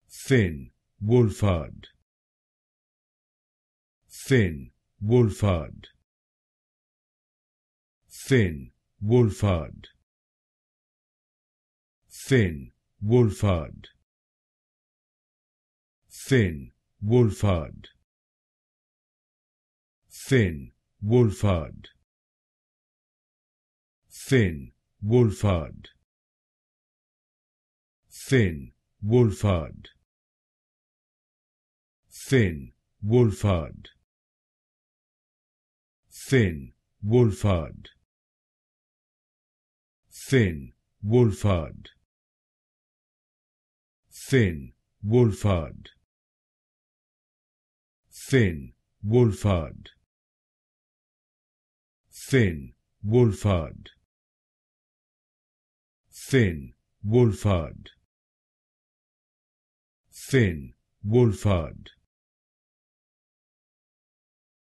thin, Wolfhard, thin, Wolfhard, thin, Wolfhard, thin, Wolfhard, thin, Wolfhard, thin, Wolfhard, thin, Wolfhard, thin, Wolfhard, thin, Wolfhard, thin, Wolfhard, thin, Wolfhard, thin, Wolfhard, thin, Wolfhard, thin, Wolfhard, thin, Wolfhard, thin, Wolfhard,